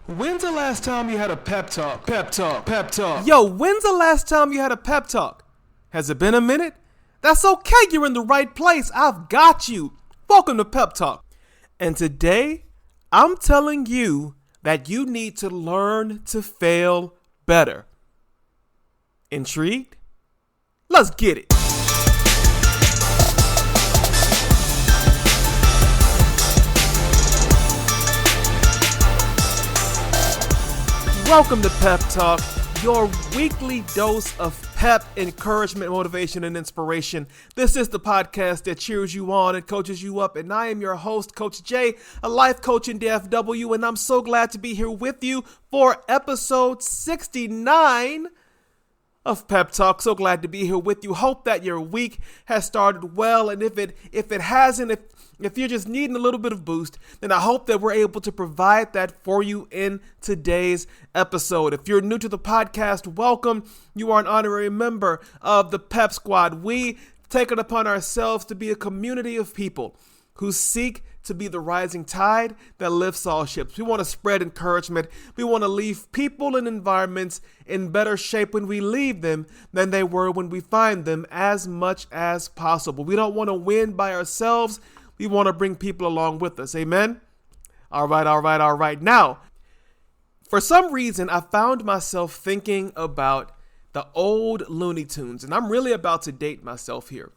When's the last time you had a pep talk? Pep talk, pep talk. Yo, when's the last time you had a pep talk? Has it been a minute? That's okay, you're in the right place. I've got you. Welcome to Pep Talk. And today, I'm telling you that you need to learn to fail better. Intrigued? Let's get it. Welcome to Pep Talk, your weekly dose of pep, encouragement, motivation, and inspiration. This is the podcast that cheers you on and coaches you up, and I am your host, Coach Jay, a life coach in DFW, and I'm so glad to be here with you for episode 69 of Pep Talk. So glad to be here with you. Hope that your week has started well, and if it hasn't, if you're just needing a little bit of boost, then I hope that we're able to provide that for you in today's episode. If you're new to the podcast, welcome. You are an honorary member of the Pep Squad. We take it upon ourselves to be a community of people who seek to be the rising tide that lifts all ships. We want to spread encouragement. We want to leave people and environments in better shape when we leave them than they were when we find them, as much as possible. We don't want to win by ourselves. We want to bring people along with us. Amen? All right. Now, for some reason, I found myself thinking about the old Looney Tunes, and I'm really about to date myself here.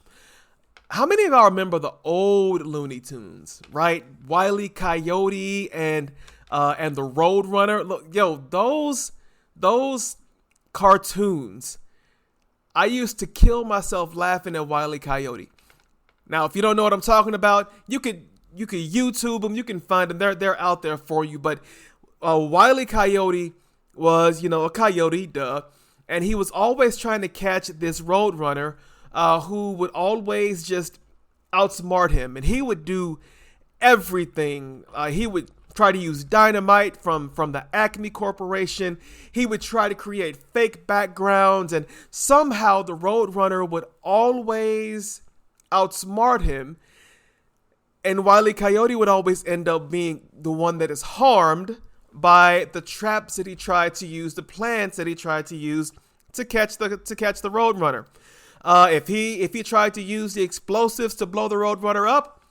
How many of y'all remember the old Looney Tunes, right? Wile E, Coyote, and the Roadrunner. Look, yo, those cartoons, I used to kill myself laughing at Wile E, Coyote. Now, if you don't know what I'm talking about, you could YouTube them, you can find them. They're out there for you. But Wile E. Coyote was, a coyote, and he was always trying to catch this roadrunner who would always just outsmart him, and he would do everything. He would try to use dynamite from the Acme Corporation. He would try to create fake backgrounds, and somehow the roadrunner would always outsmart him, and Wile E. Coyote would always end up being the one that is harmed by the traps that he tried to use, the plans that he tried to use to catch the roadrunner. If he tried to use the explosives to blow the roadrunner up,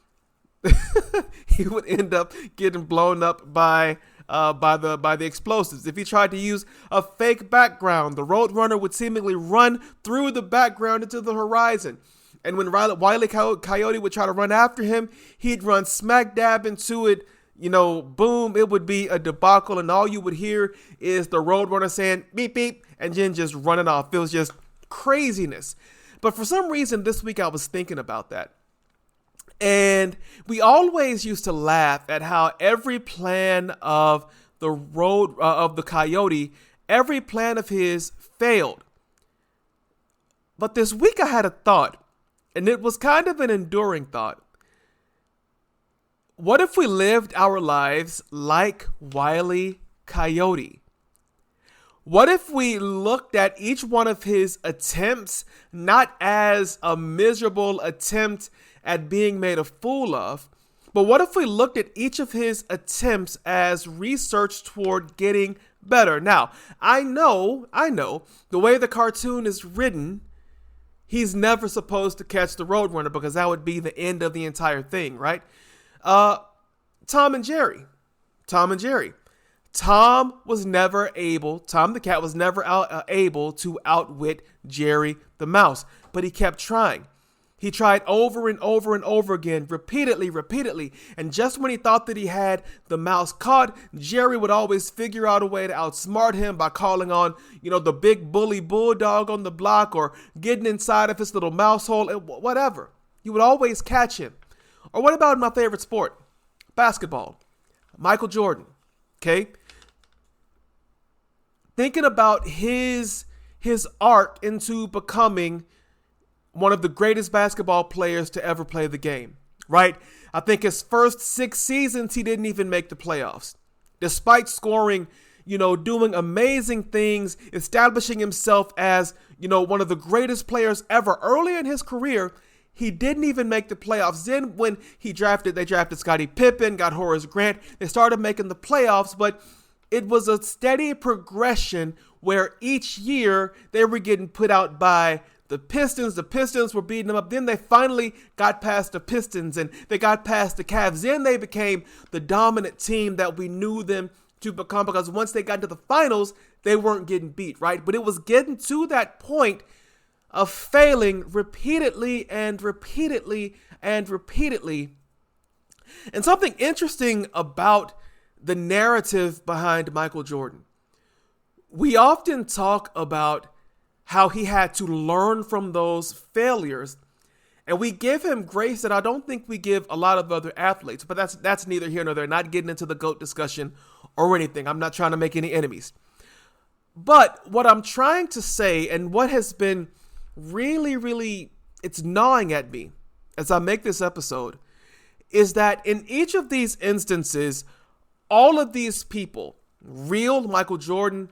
he would end up getting blown up by the explosives. If he tried to use a fake background, the roadrunner would seemingly run through the background into the horizon. And when Wile E. Coyote would try to run after him, he'd run smack dab into it. Boom, it would be a debacle. And all you would hear is the roadrunner saying, beep, beep, and then just running off. It was just craziness. But for some reason, this week I was thinking about that. And we always used to laugh at how every plan of the coyote, every plan of his failed. But this week I had a thought. And it was kind of an enduring thought. What if we lived our lives like Wile E. Coyote? What if we looked at each one of his attempts not as a miserable attempt at being made a fool of, but what if we looked at each of his attempts as research toward getting better? Now, I know, the way the cartoon is written, he's never supposed to catch the roadrunner because that would be the end of the entire thing, right? Tom and Jerry. Tom the cat was never able to outwit Jerry the mouse, but he kept trying. He tried over and over and over again, repeatedly. And just when he thought that he had the mouse caught, Jerry would always figure out a way to outsmart him by calling on, the big bully bulldog on the block or getting inside of his little mouse hole, whatever. He would always catch him. Or what about my favorite sport? Basketball. Michael Jordan. Okay? Thinking about his arc into becoming one of the greatest basketball players to ever play the game, right? I think his first 6 seasons, he didn't even make the playoffs. Despite scoring, doing amazing things, establishing himself as, one of the greatest players ever early in his career, he didn't even make the playoffs. Then when they drafted Scottie Pippen, got Horace Grant, they started making the playoffs, but it was a steady progression where each year they were getting put out by the Pistons. The Pistons were beating them up. Then they finally got past the Pistons and they got past the Cavs. Then they became the dominant team that we knew them to become, because once they got to the finals, they weren't getting beat, right? But it was getting to that point of failing repeatedly and repeatedly and repeatedly. And something interesting about the narrative behind Michael Jordan. We often talk about how he had to learn from those failures, and we give him grace that I don't think we give a lot of other athletes, but that's neither here nor there. Not getting into the GOAT discussion or anything. I'm not trying to make any enemies. But what I'm trying to say, and what has been really, it's gnawing at me as I make this episode, is that in each of these instances, all of these people, real Michael Jordan,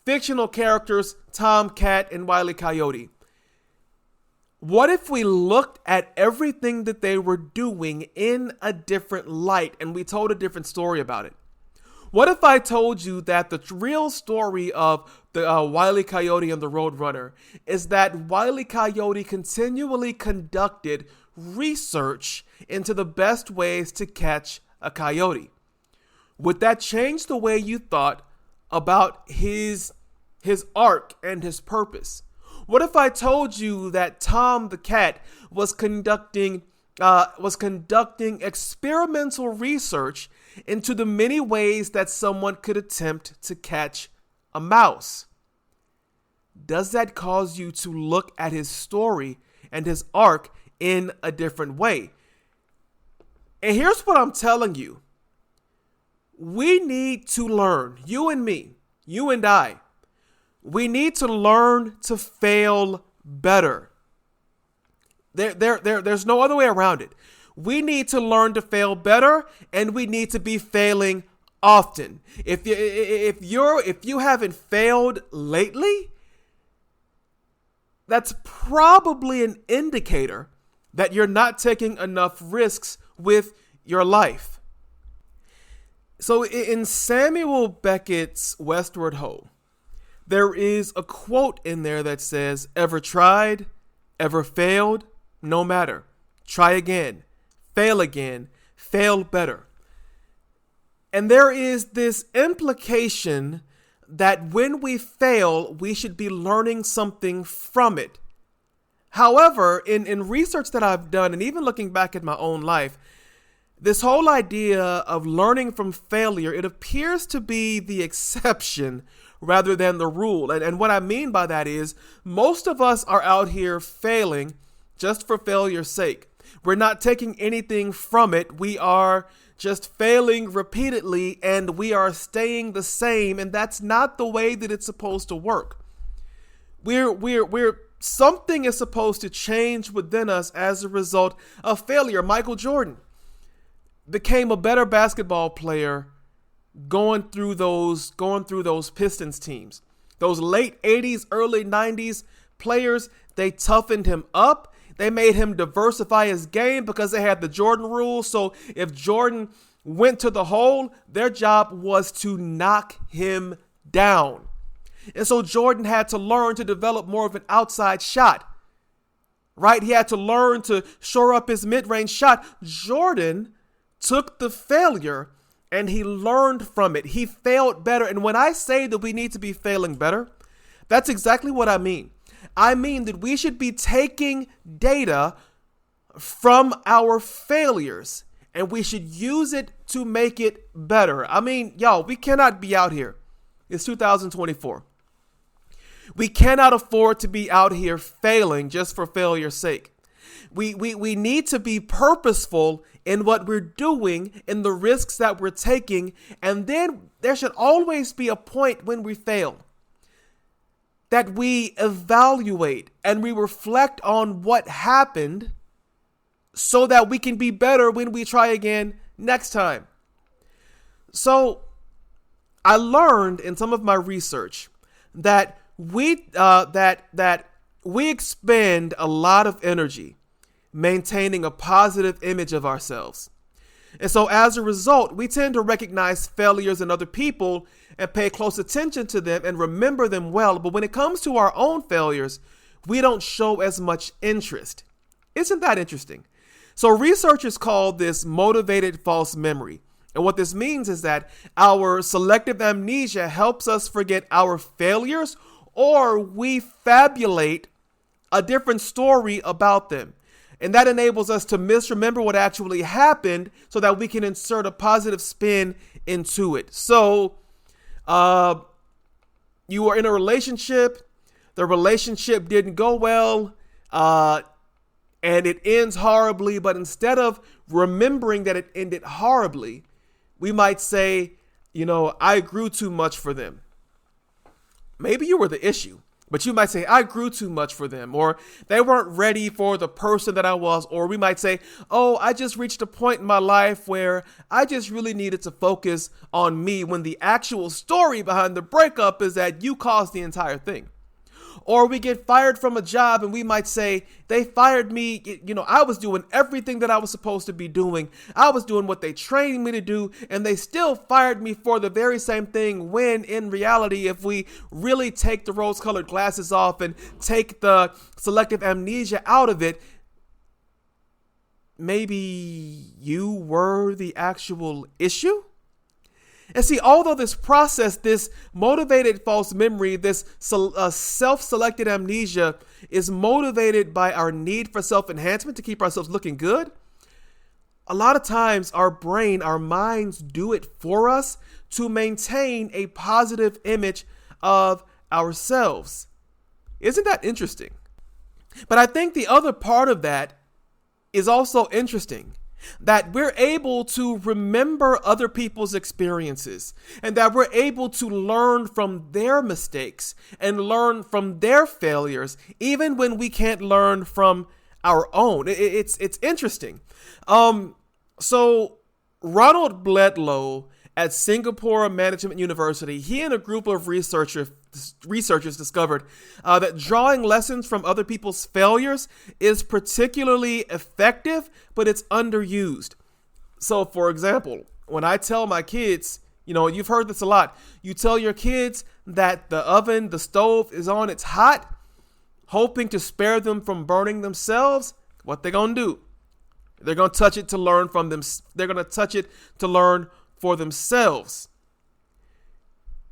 fictional characters, Tom Cat and Wile E. Coyote, what if we looked at everything that they were doing in a different light and we told a different story about it? What if I told you that the real story of the Wile E. Coyote and the Roadrunner is that Wile E. Coyote continually conducted research into the best ways to catch a coyote? Would that change the way you thought about his arc and his purpose? What if I told you that Tom the Cat was conducting experimental research into the many ways that someone could attempt to catch a mouse? Does that cause you to look at his story and his arc in a different way? And here's what I'm telling you. We need to learn, you and me, you and I, we need to learn to fail better. There's no other way around it. We need to learn to fail better, and we need to be failing often. If you haven't failed lately, that's probably an indicator that you're not taking enough risks with your life. So in Samuel Beckett's Westward Ho, there is a quote in there that says, "Ever tried, ever failed? No matter. Try again, fail better." And there is this implication that when we fail, we should be learning something from it. However, in research that I've done, and even looking back at my own life, this whole idea of learning from failure, it appears to be the exception rather than the rule. And what I mean by that is most of us are out here failing just for failure's sake. We're not taking anything from it. We are just failing repeatedly, and we are staying the same. And that's not the way that it's supposed to work. Something is supposed to change within us as a result of failure. Michael Jordan became a better basketball player going through those Pistons teams. Those late 80s, early 90s players, they toughened him up. They made him diversify his game because they had the Jordan rule. So if Jordan went to the hole, their job was to knock him down. And so Jordan had to learn to develop more of an outside shot, right? He had to learn to shore up his mid-range shot. Jordan took the failure and he learned from it. He failed better. And when I say that we need to be failing better, that's exactly what I mean. I mean that we should be taking data from our failures and we should use it to make it better. I mean, y'all, we cannot be out here. It's 2024. We cannot afford to be out here failing just for failure's sake. We need to be purposeful in what we're doing, in the risks that we're taking, and then there should always be a point when we fail that we evaluate and we reflect on what happened so that we can be better when we try again next time. So I learned in some of my research that we expend a lot of energy maintaining a positive image of ourselves. And so as a result, we tend to recognize failures in other people and pay close attention to them and remember them well. But when it comes to our own failures, we don't show as much interest. Isn't that interesting? So researchers call this motivated false memory. And what this means is that our selective amnesia helps us forget our failures, or we fabulate a different story about them. And that enables us to misremember what actually happened so that we can insert a positive spin into it. So you are in a relationship, the relationship didn't go well, and it ends horribly. But instead of remembering that it ended horribly, we might say, I grew too much for them. Maybe you were the issue, but you might say, I grew too much for them, or they weren't ready for the person that I was. Or we might say, I just reached a point in my life where I just really needed to focus on me, when the actual story behind the breakup is that you caused the entire thing. Or we get fired from a job and we might say, they fired me. I was doing everything that I was supposed to be doing. I was doing what they trained me to do, and they still fired me for the very same thing. When in reality, if we really take the rose-colored glasses off and take the selective amnesia out of it, maybe you were the actual issue. And see, although this process, this motivated false memory, this self-selected amnesia is motivated by our need for self-enhancement to keep ourselves looking good, a lot of times our brain, our minds do it for us to maintain a positive image of ourselves. Isn't that interesting? But I think the other part of that is also interesting. That we're able to remember other people's experiences, and that we're able to learn from their mistakes and learn from their failures, even when we can't learn from our own. It's interesting. So Ronald Bledlow at Singapore Management University, he and a group of researchers discovered that drawing lessons from other people's failures is particularly effective, but it's underused. So, for example, when I tell my kids, you've heard this a lot, you tell your kids that the stove is on, it's hot, hoping to spare them from burning themselves, what they're going to do? They're going to touch it to learn from them. They're going to touch it to learn for themselves.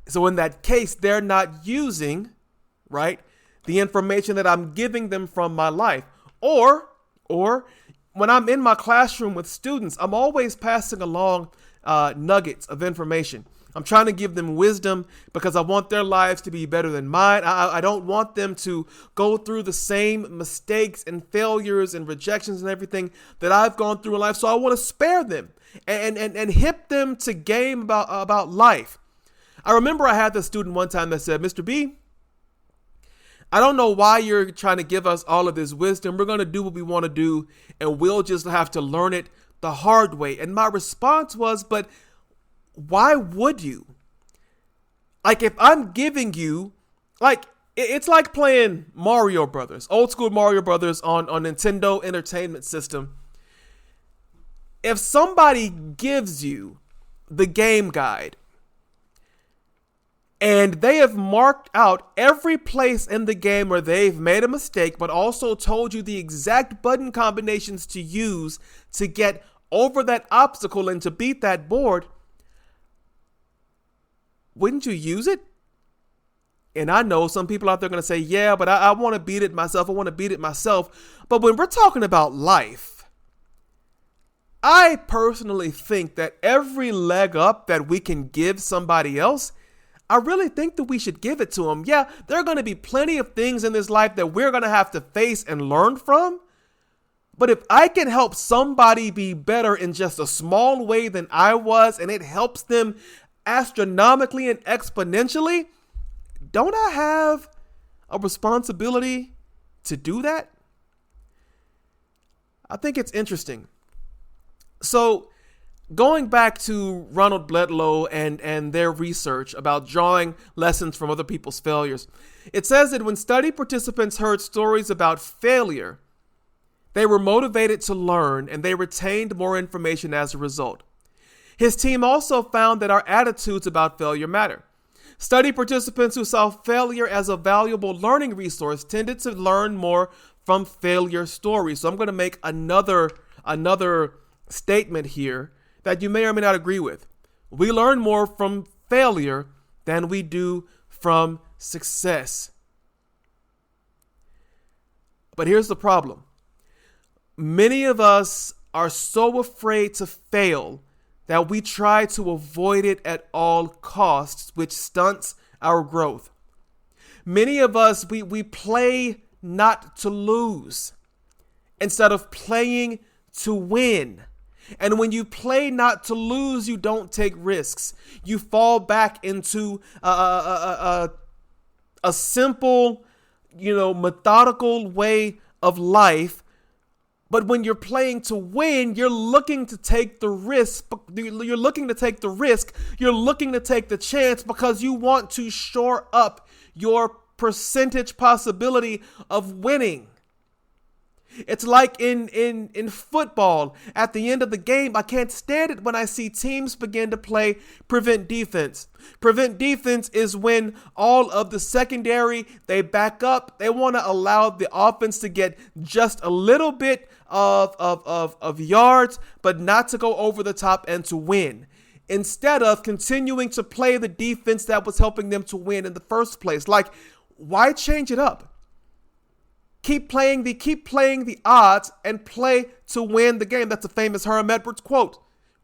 So in that case, they're not using, the information that I'm giving them from my life. Or when I'm in my classroom with students, I'm always passing along nuggets of information. I'm trying to give them wisdom because I want their lives to be better than mine. I don't want them to go through the same mistakes and failures and rejections and everything that I've gone through in life. So I want to spare them and hip them to game about life. I remember I had this student one time that said, Mr. B, I don't know why you're trying to give us all of this wisdom. We're going to do what we want to do, and we'll just have to learn it the hard way. And my response was, but why would you? If I'm giving you, it's like playing Mario Brothers, old school Mario Brothers on Nintendo Entertainment System. If somebody gives you the game guide, and they have marked out every place in the game where they've made a mistake, but also told you the exact button combinations to use to get over that obstacle and to beat that board, wouldn't you use it? And I know some people out there are going to say, yeah, but I want to beat it myself. But when we're talking about life, I personally think that every leg up that we can give somebody else, I really think that we should give it to them. Yeah, there are going to be plenty of things in this life that we're going to have to face and learn from. But if I can help somebody be better in just a small way than I was, and it helps them astronomically and exponentially, don't I have a responsibility to do that? I think it's interesting. So going back to Ronald Bledlow and their research about drawing lessons from other people's failures, it says that when study participants heard stories about failure, They were motivated to learn, and they retained more information as a result. His team also found that our attitudes about failure matter. Study participants who saw failure as a valuable learning resource tended to learn more from failure stories. So I'm going to make another statement here that you may or may not agree with. We learn more from failure than we do from success. But here's the problem. Many of us are so afraid to fail that we try to avoid it at all costs, which stunts our growth. Many of us, we play not to lose instead of playing to win. And when you play not to lose, you don't take risks. You fall back into a simple, methodical way of life. But when you're playing to win, you're looking to take the risk. You're looking to take the risk. You're looking to take the chance because you want to shore up your percentage possibility of winning. It's like in football. At the end of the game, I can't stand it when I see teams begin to play prevent defense. Prevent defense is when all of the secondary, they back up. They want to allow the offense to get just a little bit of yards, but not to go over the top and to win, instead of continuing to play the defense that was helping them to win in the first place. Like, why change it up? Keep playing the odds and play to win the game. That's a famous Herm Edwards quote.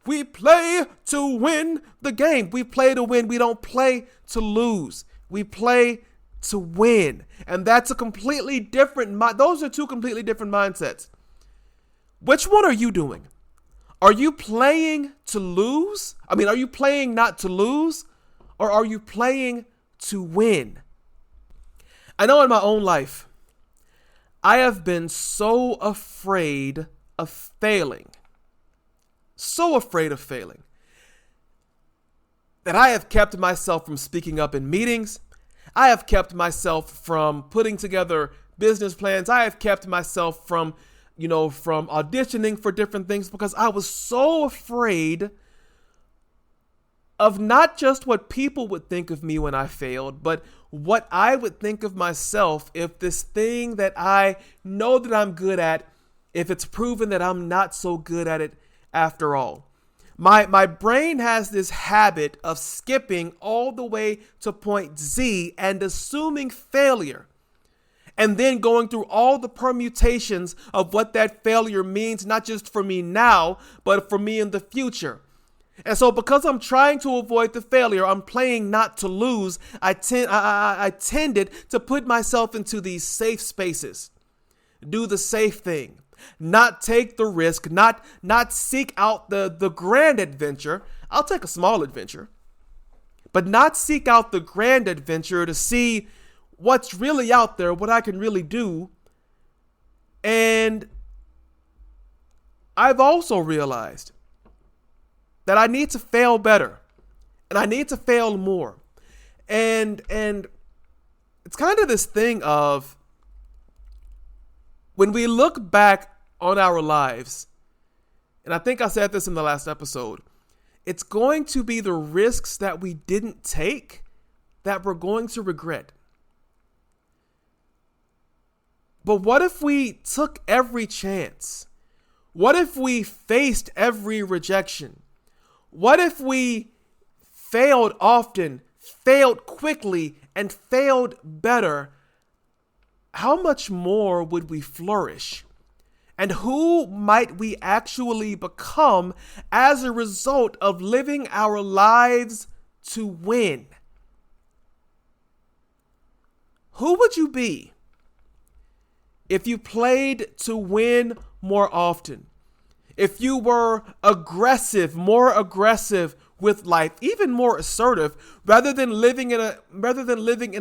We play to win the game. We play to win. We don't play to lose. We play to win. And that's a completely different, those are two completely different mindsets. Which one are you doing? Are you playing to lose? Are you playing not to lose? Or are you playing to win? I know in my own life, I have been so afraid of failing, that I have kept myself from speaking up in meetings. I have kept myself from putting together business plans. I have kept myself from auditioning for different things because I was so afraid of not just what people would think of me when I failed, but what I would think of myself if this thing that I know that I'm good at, if it's proven that I'm not so good at it after all. My brain has this habit of skipping all the way to point Z and assuming failure, and then going through all the permutations of what that failure means, not just for me now, but for me in the future. And so because I'm trying to avoid the failure, I'm playing not to lose, I tended to put myself into these safe spaces. Do the safe thing. Not take the risk, not seek out the grand adventure. I'll take a small adventure. But not seek out the grand adventure to see what's really out there, what I can really do. And I've also realized that I need to fail better, and I need to fail more. And it's kind of this thing of when we look back on our lives, and I think I said this in the last episode, it's going to be the risks that we didn't take that we're going to regret. But what if we took every chance? What if we faced every rejection? What if we failed often, failed quickly, and failed better? How much more would we flourish? And who might we actually become as a result of living our lives to win? Who would you be if you played to win more often? If you were more aggressive with life, even more assertive, rather than living in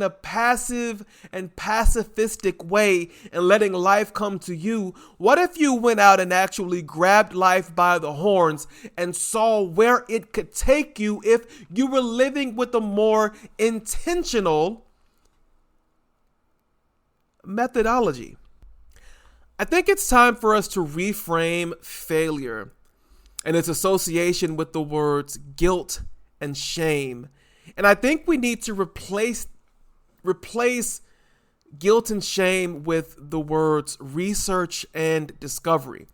a passive and pacifistic way and letting life come to you, what if you went out and actually grabbed life by the horns and saw where it could take you if you were living with a more intentional methodology? I think it's time for us to reframe failure and its association with the words guilt and shame. And I think we need to replace guilt and shame with the words research and discovery.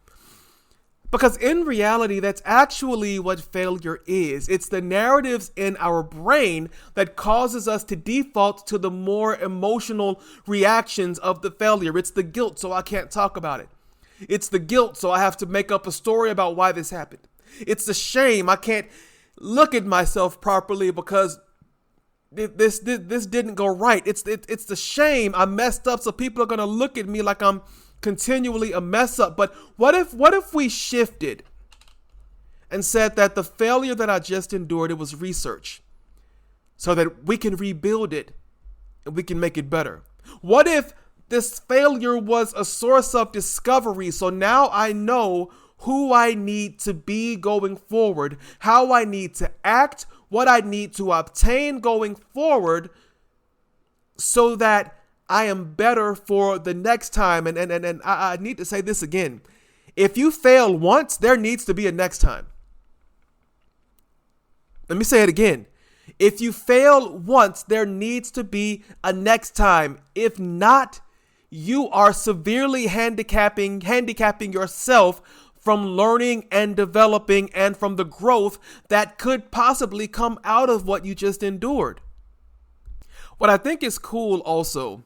Because in reality, that's actually what failure is. It's the narratives in our brain that causes us to default to the more emotional reactions of the failure. It's the guilt, so I can't talk about it. It's the guilt, so I have to make up a story about why this happened. It's the shame. I can't look at myself properly because this didn't go right. It's the shame. I messed up, so people are going to look at me like I'm continually a mess up. But what if we shifted and said that the failure that I just endured, it was research so that we can rebuild it and we can make it better? What if this failure was a source of discovery? So now I know who I need to be going forward, how I need to act, what I need to obtain going forward so that I am better for the next time. And I need to say this again. If you fail once, there needs to be a next time. Let me say it again. If you fail once, there needs to be a next time. If not, you are severely handicapping yourself from learning and developing and from the growth that could possibly come out of what you just endured. What I think is cool also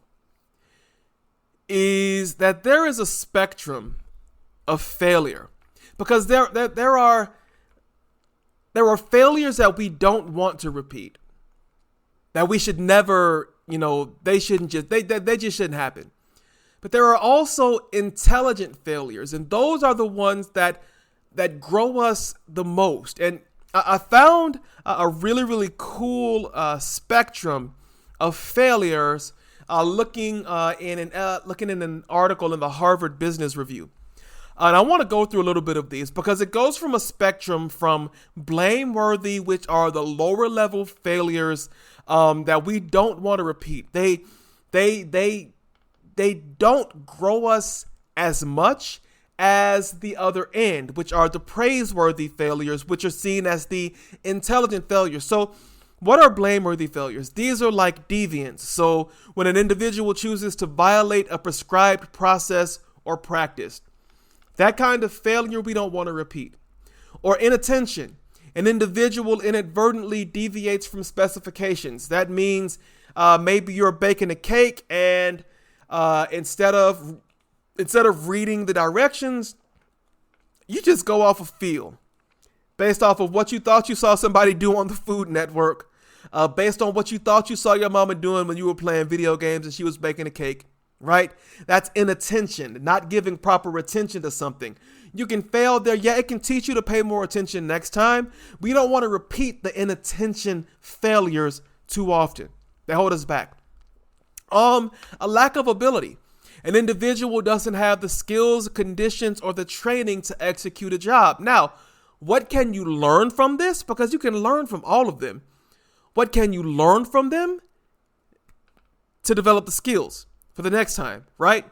is that there is a spectrum of failure, because there are failures that we don't want to repeat, that we should never, they just shouldn't happen. But there are also intelligent failures, and those are the ones that grow us the most. And I found a really, really cool spectrum of failures looking in an article in the Harvard Business Review. And I want to go through a little bit of these because it goes from a spectrum from blameworthy, which are the lower level failures that we don't want to repeat. They don't grow us as much as the other end, which are the praiseworthy failures, which are seen as the intelligent failures. So what are blameworthy failures? These are like deviance. So when an individual chooses to violate a prescribed process or practice, that kind of failure we don't want to repeat. Or inattention. An individual inadvertently deviates from specifications. That means maybe you're baking a cake and instead of reading the directions, you just go off a feel based off of what you thought you saw somebody do on the Food Network, based on what you thought you saw your mama doing when you were playing video games and she was baking a cake, right? That's inattention, not giving proper attention to something. You can fail there. Yeah, it can teach you to pay more attention next time. We don't want to repeat the inattention failures too often. They hold us back. A lack of ability. An individual doesn't have the skills, conditions, or the training to execute a job. Now, what can you learn from this? Because you can learn from all of them. What can you learn from them? To develop the skills for the next time, right?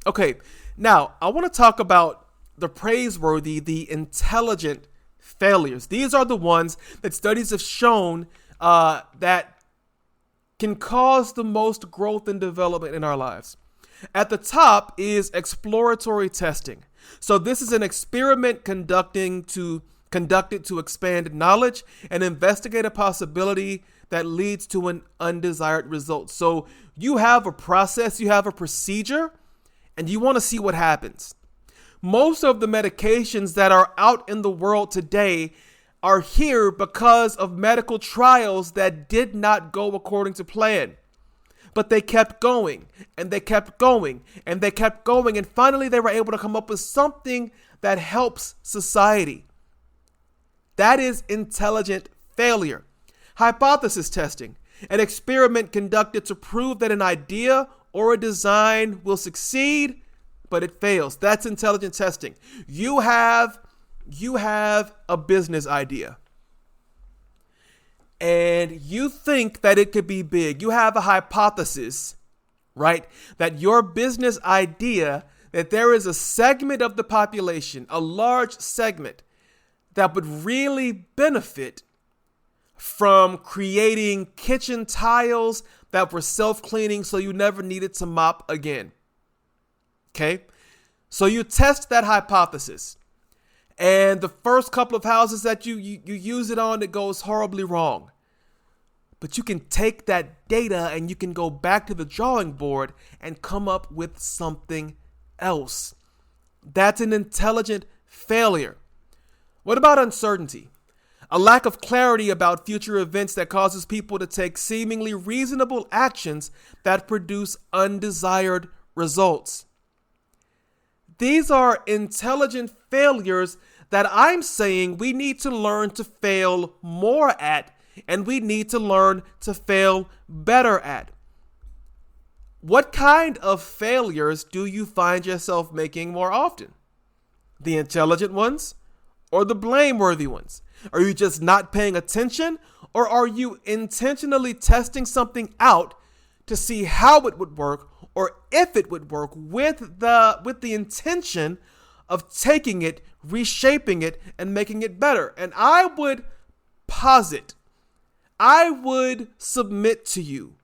Okay, now I want to talk about the praiseworthy, the intelligent failures. These are the ones that studies have shown that can cause the most growth and development in our lives. At the top is exploratory testing. So this is an experiment conducted to expand knowledge and investigate a possibility that leads to an undesired result. So you have a process, you have a procedure, and you want to see what happens. Most of the medications that are out in the world today are here because of medical trials that did not go according to plan. But they kept going and they kept going and they kept going. And finally, they were able to come up with something that helps society. That is intelligent failure. Hypothesis testing, an experiment conducted to prove that an idea or a design will succeed, but it fails. That's intelligent testing. You have a business idea. And you think that it could be big. You have a hypothesis, right? That your business idea that there is a segment of the population, a large segment, that would really benefit from creating kitchen tiles that were self-cleaning so you never needed to mop again. Okay? So you test that hypothesis. And the first couple of houses that you use it on, it goes horribly wrong. But you can take that data and you can go back to the drawing board and come up with something else. That's an intelligent failure. What about uncertainty? A lack of clarity about future events that causes people to take seemingly reasonable actions that produce undesired results. These are intelligent failures that I'm saying we need to learn to fail more at, and we need to learn to fail better at. What kind of failures do you find yourself making more often? The intelligent ones or the blameworthy ones? Are you just not paying attention, or are you intentionally testing something out to see how it would work, or if it would work, with the intention of taking it, reshaping it, and making it better? And I would submit to you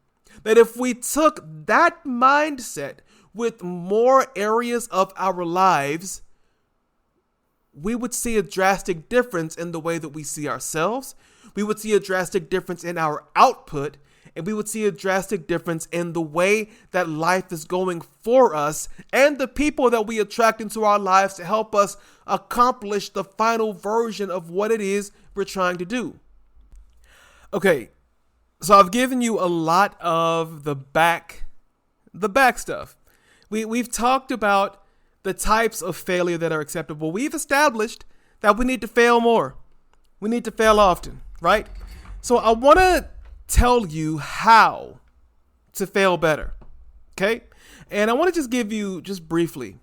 that if we took that mindset with more areas of our lives, we would see a drastic difference in the way that we see ourselves. We would see a drastic difference in our output, and we would see a drastic difference in the way that life is going for us and the people that we attract into our lives to help us accomplish the final version of what it is we're trying to do. Okay, so I've given you a lot of the back stuff. We've talked about the types of failure that are acceptable. We've established that we need to fail more. We need to fail often, right? So I want to tell you how to fail better, okay? And I want to just give you, just briefly,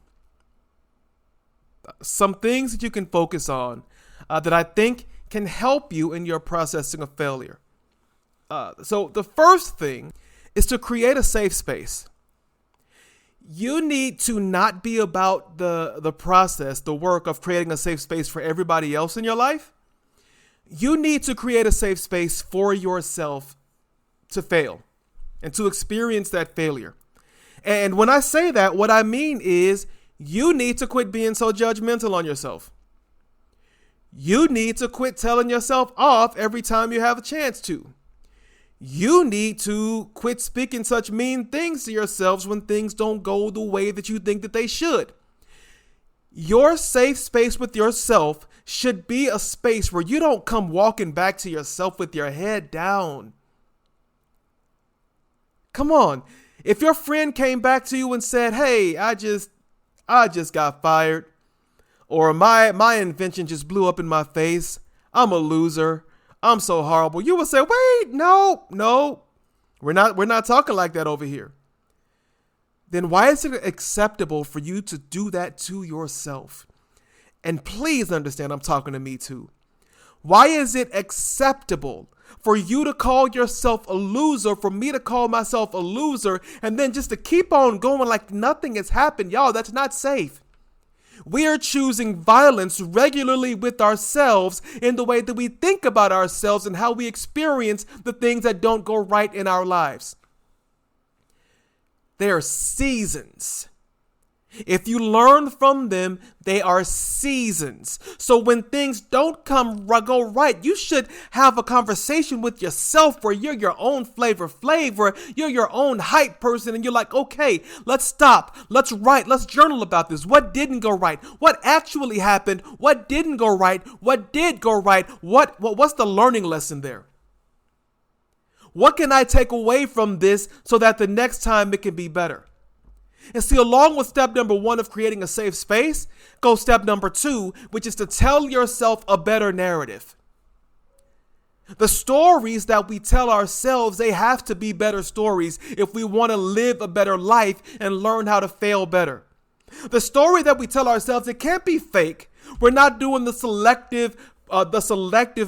some things that you can focus on that I think can help you in your processing of failure. So the first thing is to create a safe space. You need to not be about the process, the work of creating a safe space for everybody else in your life. You need to create a safe space for yourself to fail and to experience that failure. And when I say that, what I mean is you need to quit being so judgmental on yourself. You need to quit telling yourself off every time you have a chance to. You need to quit speaking such mean things to yourselves when things don't go the way that you think that they should. Your safe space with yourself should be a space where you don't come walking back to yourself with your head down. Come on. If your friend came back to you and said, "Hey, I just got fired," or my invention just blew up in my face, "I'm a loser, I'm so horrible," you would say, "Wait, no, we're not talking like that over here." Then why is it acceptable for you to do that to yourself? And please understand, I'm talking to me too. Why is it acceptable for you to call yourself a loser, for me to call myself a loser, and then just to keep on going like nothing has happened? Y'all, that's not safe. We are choosing violence regularly with ourselves in the way that we think about ourselves and how we experience the things that don't go right in our lives. They are seasons. If you learn from them, they are seasons. So when things don't go right, you should have a conversation with yourself where you're your own flavor, you're your own hype person, and you're like, okay, let's stop, let's write, let's journal about this. What didn't go right? What actually happened? What didn't go right? What did go right? What's the learning lesson there? What can I take away from this so that the next time it can be better? And see, along with step number 1 of creating a safe space, goes step number 2, which is to tell yourself a better narrative. The stories that we tell ourselves, they have to be better stories if we want to live a better life and learn how to fail better. The story that we tell ourselves, it can't be fake. We're not doing the selective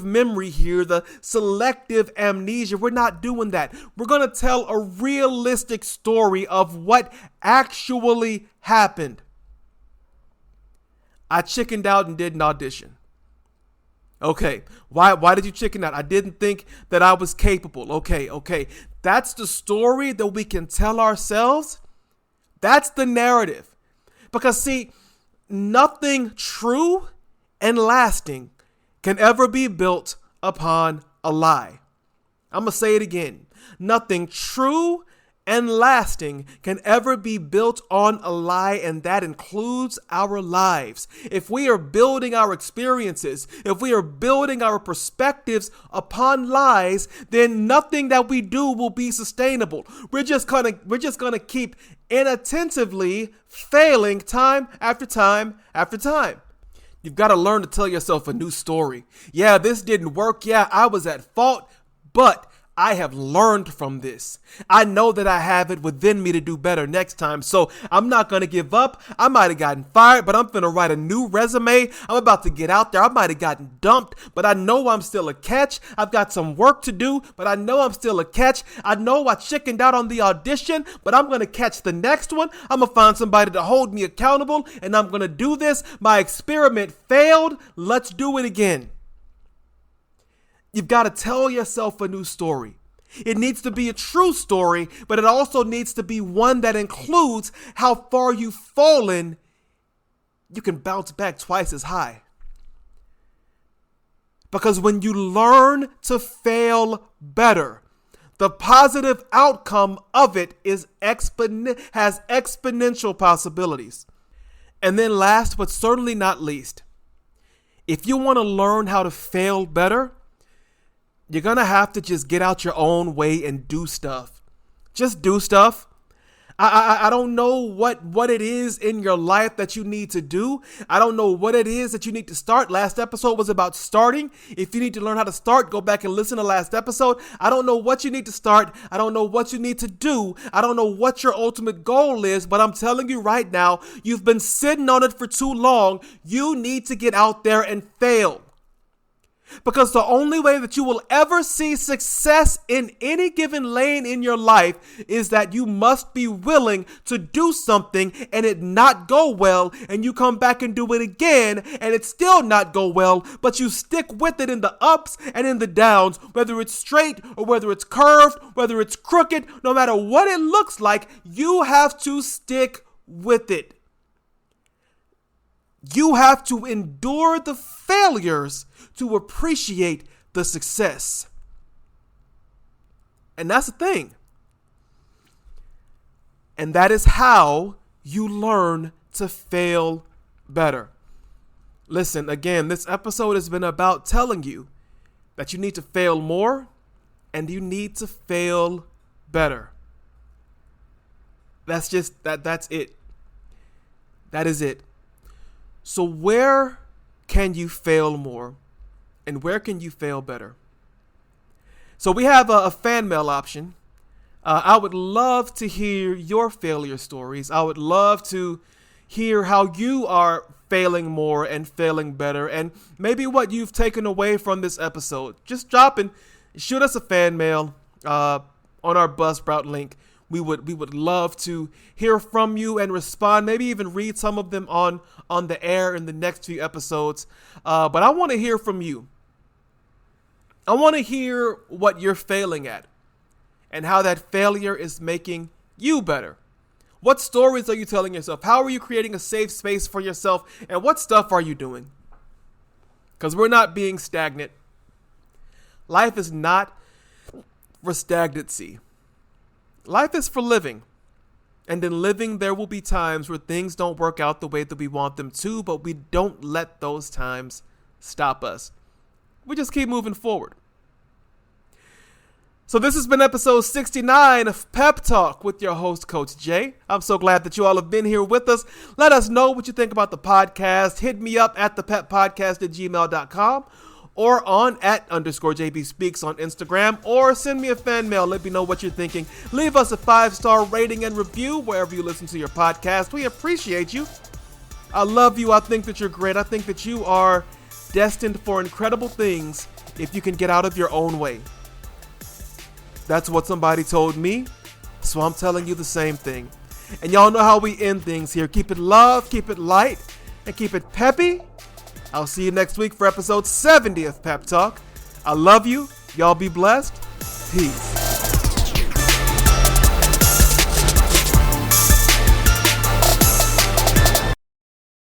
memory here, the selective amnesia. We're not doing that. We're going to tell a realistic story of what actually happened. I chickened out and didn't audition. Okay, why did you chicken out? I didn't think that I was capable. Okay. That's the story that we can tell ourselves. That's the narrative. Because see, nothing true and lasting can ever be built upon a lie. I'm going to say it again. Nothing true and lasting can ever be built on a lie, and that includes our lives. If we are building our experiences, if we are building our perspectives upon lies, then nothing that we do will be sustainable. We're just gonna keep inattentively failing time after time after time. You've got to learn to tell yourself a new story. Yeah, this didn't work. Yeah, I was at fault, but I have learned from this. I know that I have it within me to do better next time. So I'm not going to give up. I might have gotten fired, but I'm going to write a new resume. I'm about to get out there. I might have gotten dumped, but I know I'm still a catch. I've got some work to do, but I know I'm still a catch. I know I chickened out on the audition, but I'm going to catch the next one. I'm going to find somebody to hold me accountable, and I'm going to do this. My experiment failed. Let's do it again. You've got to tell yourself a new story. It needs to be a true story, but it also needs to be one that includes how far you've fallen. You can bounce back twice as high. Because when you learn to fail better, the positive outcome of it has exponential possibilities. And then last but certainly not least, if you want to learn how to fail better, you're going to have to just get out your own way and do stuff. Just do stuff. I don't know what it is in your life that you need to do. I don't know what it is that you need to start. Last episode was about starting. If you need to learn how to start, go back and listen to last episode. I don't know what you need to start. I don't know what you need to do. I don't know what your ultimate goal is, but I'm telling you right now, you've been sitting on it for too long. You need to get out there and fail. Because the only way that you will ever see success in any given lane in your life is that you must be willing to do something and it not go well, and you come back and do it again and it still not go well, but you stick with it in the ups and in the downs, whether it's straight or whether it's curved, whether it's crooked, no matter what it looks like, you have to stick with it. You have to endure the failures to appreciate the success. And that's the thing. And that is how you learn to fail better. Listen, again, this episode has been about telling you that you need to fail more and you need to fail better. That's it. That is it. So where can you fail more and where can you fail better? So we have a fan mail option. I would love to hear your failure stories. I would love to hear how you are failing more and failing better and maybe what you've taken away from this episode. Just drop and shoot us a fan mail on our Buzzsprout link. We would love to hear from you and respond, maybe even read some of them on the air in the next few episodes. But I want to hear from you. I want to hear what you're failing at and how that failure is making you better. What stories are you telling yourself? How are you creating a safe space for yourself? And what stuff are you doing? Because we're not being stagnant. Life is not for stagnancy. Life is for living. And in living, there will be times where things don't work out the way that we want them to, but we don't let those times stop us. We just keep moving forward. So this has been episode 69 of Pep Talk with your host, Coach Jay. I'm so glad that you all have been here with us. Let us know what you think about the podcast. Hit me up at thepeppodcast@gmail.com or on @_JBSpeaks on Instagram, or send me a fan mail. Let me know what you're thinking. Leave us a 5-star rating and review wherever you listen to your podcast. We appreciate you. I love you. I think that you're great. I think that you are destined for incredible things if you can get out of your own way. That's what somebody told me, so I'm telling you the same thing. And y'all know how we end things here. Keep it love, keep it light, and keep it peppy. I'll see you next week for episode 70 of Pep Talk. I love you. Y'all be blessed. Peace.